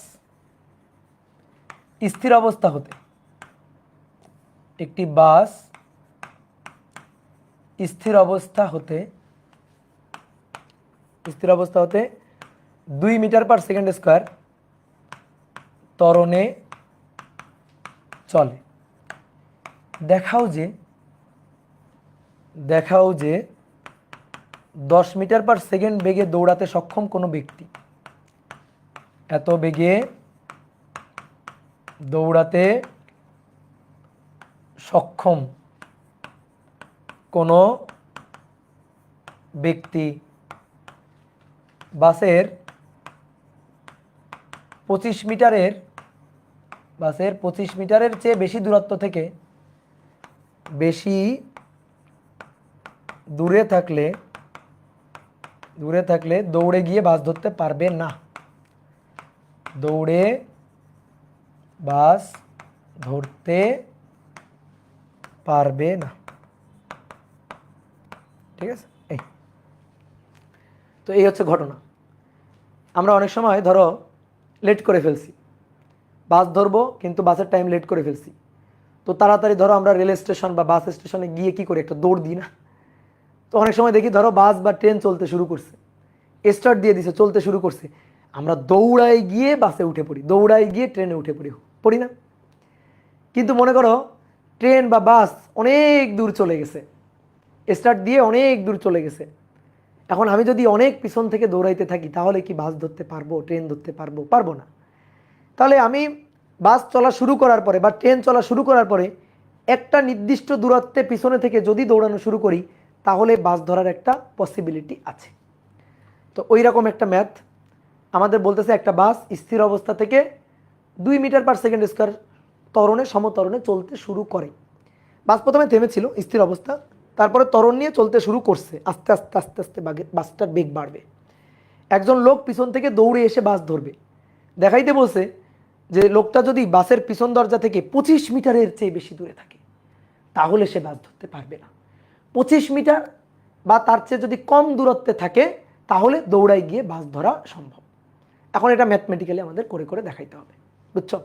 স্থির অবস্থা হতে, স্থির অবস্থা হতে 2 মিটার পার সেকেন্ড স্কোয়ার ত্বরণে চলে। দেখাও যে 10 মিটার পার সেকেন্ড বেগে দৌড়াতে সক্ষম কোনো ব্যক্তি, এত বেগে দৌড়াতে সক্ষম কোনো ব্যক্তি বাসের 25 মিটারের চেয়ে বেশি দূরত্ব থেকে বেশি দূরে থাকলে দৌড়ে গিয়ে বাস ধরতে পারবে না, দৌড়ে বাস ধরতে পারবে না, ঠিক আছে। তো এই হচ্ছে ঘটনা। আমরা অনেক সময় ধরো লেট করে ফেলছি, বাস ধরবো কিন্তু বাসের টাইম লেট করে ফেলছি, তো তাড়াতাড়ি ধরো আমরা রেল স্টেশন বা বাস স্টেশনে গিয়ে কি করি, একটা দৌড় দিই না। তো অনেক সময় দেখি ধরো বাস বা ট্রেন চলতে শুরু করছে, স্টার্ট দিয়ে দিছে, চলতে শুরু করছে, আমরা দৌড়াই গিয়ে বাসে উঠে পড়ি, দৌড়াই গিয়ে ট্রেনে উঠে পড়ি না। কিন্তু মনে করো ট্রেন বা বাস অনেক দূর চলে গেছে, স্টার্ট দিয়ে অনেক দূর চলে গেছে, এখন আমি যদি অনেক পিছন থেকে দৌড়াইতে থাকি তাহলে কি বাস ধরতে পারবো, ট্রেন ধরতে পারবো? পারবো না। তাহলে আমি বাস চলা শুরু করার পরে বা ট্রেন চলা শুরু করার পরে একটা নির্দিষ্ট দূরত্বে পিছনে থেকে যদি দৌড়ানো শুরু করি তাহলে বাস ধরার একটা পসিবিলিটি আছে। তো ওই রকম একটা ম্যাথ আমাদের বলতেছে, একটা বাস স্থির অবস্থা থেকে 2 মিটার পার সেকেন্ড স্কোয়ার ত্বরণে সমত্বরণে চলতে শুরু করে। বাস প্রথমে থেমেছিল স্থির অবস্থা, তারপরে ত্বরণ নিয়ে চলতে শুরু করছে, আস্তে আস্তে আস্তে আস্তে বাসটার বেগ বাড়বে। একজন লোক পিছন থেকে দৌড়ে এসে বাস ধরবে। দেখাইতে বলছে যে লোকটা যদি বাসের পিছন দরজা থেকে 25 মিটারের চেয়ে বেশি দূরে থাকে তাহলে সে বাস ধরতে পারবে না। 25 মিটার বা তার চেয়ে যদি কম দূরত্বে থাকে তাহলে দৌড়াই গিয়ে বাস ধরা সম্ভব। এখন এটা ম্যাথমেটিক্যালি আমাদের করে করে দেখাইতে হবে, বুঝছো?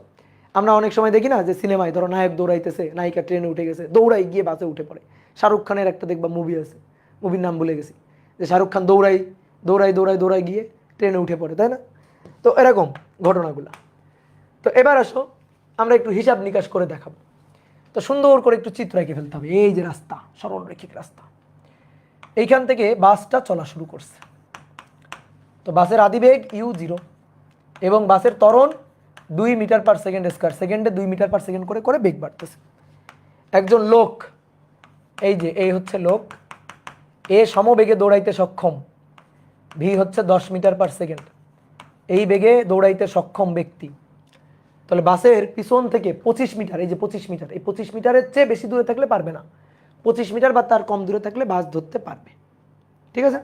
আমরা অনেক সময় দেখি না যে সিনেমায় ধরো নায়ক দৌড়াইতেছে, নায়িকা ট্রেনে উঠে গেছে, দৌড়াই গিয়ে বাসে উঠে পড়ে। শাহরুখ খানের একটা দেখবা মুভি আছে, মুভির নাম ভুলে গেছি, যে শাহরুখ খান দৌড়াই দৌড়াই দৌড়াই দৌড়াই গিয়ে ট্রেনে উঠে পড়ে, তাই না? তো এরকম ঘটনাগুলো। তো এবার আসো আমরা একটু হিসাব নিকাশ করে দেখাবো। তো সুন্দর করে একটু চিত্র এঁকে ফেলতে হবে। এই যে রাস্তা, সরলরেখিক রাস্তা, এইখান থেকে বাসটা চলা শুরু করছে। তো বাসের আদিবেগ u0 এবং বাসের ত্বরণ 2 মিটার পার সেকেন্ড স্কোয়ার, সেকেন্ডে 2 মিটার পার সেকেন্ড করে করে বেগ বাড়তেছে। একজন লোক, এই যে এই হচ্ছে লোক, এ সমবেগে দৌড়াইতে সক্ষম, ভি হচ্ছে 10 মিটার পার সেকেন্ড, এই বেগে দৌড়াইতে সক্ষম ব্যক্তি। তাহলে বাসের পিছন থেকে 25 মিটার, এই যে 25 মিটার, এই 25 মিটারের চেয়ে বেশি দূরে থাকলে পারবে না, 25 মিটার বা তার কম দূরে থাকলে বাস ধরতে পারবে। ঠিক আছে?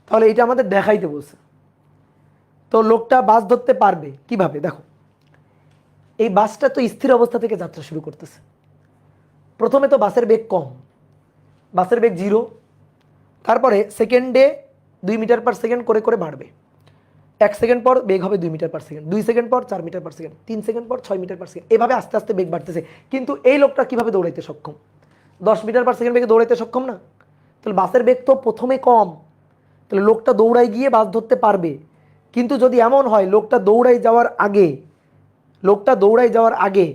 তাহলে এটা আমাদের দেখাইতে বলছে। তো লোকটা বাস ধরতে পারবে কিভাবে? দেখো, এই বাসটা তো স্থির অবস্থা থেকে যাত্রা শুরু করতেছে। প্রথমে তো বাসের বেগ কম, বাসের বেগ 0, তারপরে সেকেন্ডে 2 মিটার পার সেকেন্ড করে করে বাড়বে। 1 সেকেন্ড পর বেগ হবে 2 মিটার পার সেকেন্ড, 2 সেকেন্ড পর 4 মিটার পার সেকেন্ড, 3 সেকেন্ড পর 6 মিটার পার সেকেন্ড, এভাবে আস্তে আস্তে বেগ বাড়তেছে। কিন্তু এই লোকটা কিভাবে দৌড়াইতে সক্ষম? 10 মিটার পার সেকেন্ড বেগে দৌড়াইতে সক্ষম না? তাহলে বাসের বেগ তো প্রথমে কম, তাহলে লোকটা দৌড়াই গিয়ে বাস ধরতে পারবে। কিন্তু যদি এমন হয় লোকটা দৌড়াই যাওয়ার আগে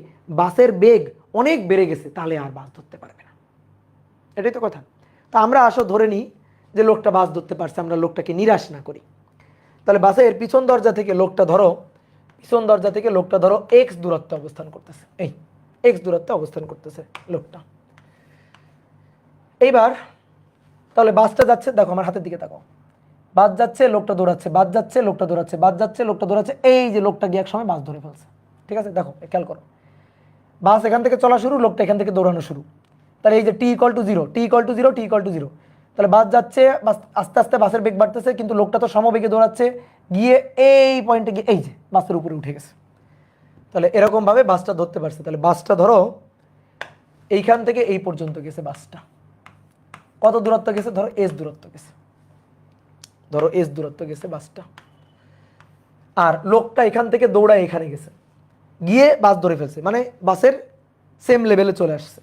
বাসের বেগ অনেক বেড়ে গেছে, তাহলে আর বাস ধরতে পারবে না। এটাই তো কথা। তা আমরা আসো ধরে নিই যে লোকটা বাস ধরতে পারছে, আমরা লোকটাকে নিরাশ না করি। তাহলে বাসের পিছন দরজা থেকে লোকটা ধরো এক্স দূরত্বে অবস্থান করতেছে, এই এক্স দূরত্বে অবস্থান করতেছে লোকটা। এইবার তাহলে বাসটা যাচ্ছে, দেখো আমার হাতের দিকে তাকাও, বাস যাচ্ছে, লোকটা দৌড়াচ্ছে, বাস যাচ্ছে, লোকটা দৌড়াচ্ছে, বাস যাচ্ছে, লোকটা দৌড়াচ্ছে, এই যে লোকটা গিয়ে এক সময় বাস ধরে ফেলছে। ঠিক আছে? দেখো খেয়াল করো, বাস এখান থেকে চলা শুরু, লোকটা এখান থেকে দৌড়ানো শুরু। তাহলে এই যে t=0, t=0, তাহলে বাস যাচ্ছে, বাস আস্তে আস্তে বাসের বেগ বাড়তেছে, কিন্তু লোকটা তো সমবেগে দৌড়াচ্ছে, গিয়ে এই পয়েন্টে গিয়ে এই যে বাসের উপরে উঠে গেছে। তাহলে এরকমভাবে বাসটা ধরতে পারছে। তাহলে বাসটা ধরো এইখান থেকে এই পর্যন্ত গেছে, বাসটা কত দূরত্ব গেছে? ধরো এস দূরত্ব গেছে বাসটা। আর লোকটা এখান থেকে দৌড়ায় এখানে গেছে, গিয়ে বাস ধরে ফেলছে, মানে বাসের সেম লেভেলে চলে আসছে।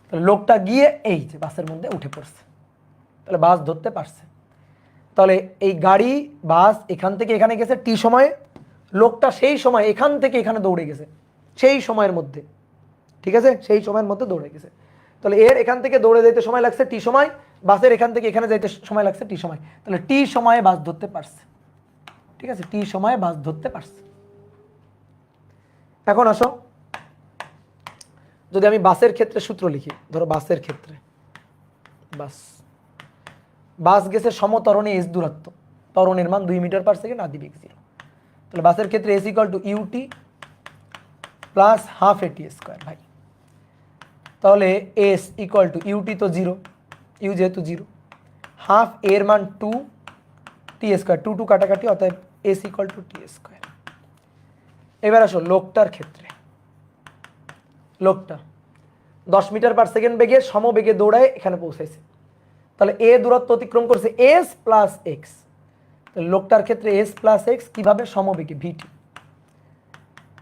তাহলে লোকটা গিয়ে এই যে বাসের মধ্যে উঠে পড়ছে, তাহলে বাস ধরতে পারছে। তাহলে এই গাড়ি বাস এখান থেকে এখানে গেছে টি সময়ে, লোকটা সেই সময় এখান থেকে এখানে দৌড়ে গেছে সেই সময়ের মধ্যে। ঠিক আছে? সেই সময়ের মধ্যে দৌড়ে গেছে। তাহলে এর এখান থেকে দৌড়ে যেতে সময় লাগছে টি সময়, বাসের এখান থেকে এখানে যাইতে সময় লাগছে টি সময়। তাহলে টি সময়ে বাস ধরতে পারছে। ঠিক আছে? টি সময়ে বাস ধরতে পারছে। এখন আসো, যদি আমি বাসের ক্ষেত্রে সূত্র লিখি, ধরো বাসের ক্ষেত্রে বাস গেছে সমত্বরণে এস দূরত্ব, ত্বরণের মান 2 মিটার পার সেকেন্ড, আদিবেগ 0। তাহলে বাসের ক্ষেত্রে এস = ut প্লাস হাফ এটি স্কোয়ার। ভাই তাহলে এস ut তো 0, ইউ যেহেতু 0, হাফ এর মান 2 টি স্কোয়ার, 2 কাটাকাটি, অতএব এস টি স্কোয়ার। এবার আসো লোকটার ক্ষেত্রে, লোকটা 10 মিটার পার সেকেন্ড বেগে সমবেগে দৌড়ায় এখানে পৌঁছাইছে। তাহলে এ দূরত্ব অতিক্রম করছে এস প্লাস এক্স। তাহলে লোকটার ক্ষেত্রে এস প্লাস এক্স কিভাবে? সমবেগে ভিটি।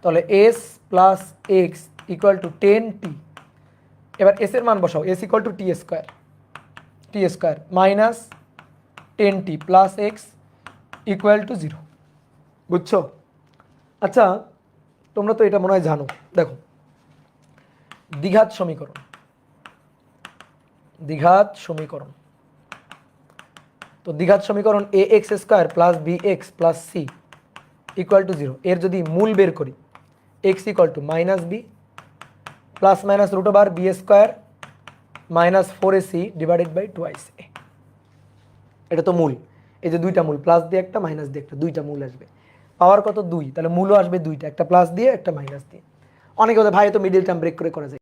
তাহলে এস প্লাস এক্স = 10t। এবার এস এর মান বসাও, S = T square minus 10t plus X = 0। বুঝছো? আচ্ছা, তোমরা তো এটা মনে হয় জানো। দেখো, দ্বিঘাত সমীকরণ তো দ্বিঘাত সমীকরণ A X square plus B X plus C equal to 0 এর যদি মূল বের করি X equal to minus B plus minus root over B square minus 4ac divided by 2ac, এটা তো মূল। এই যে দুইটা মূল, প্লাস দিয়ে একটা মাইনাস দিয়ে একটা, দুইটা মূল আসবে। পাওয়ার কত 2, তাহলে মূলও আসবে দুইটা, একটা প্লাস দিয়ে একটা মাইনাস দিয়ে। অনেকে বলে ভাই তো মিডিল টার্ম ব্রেক করে করা যায়।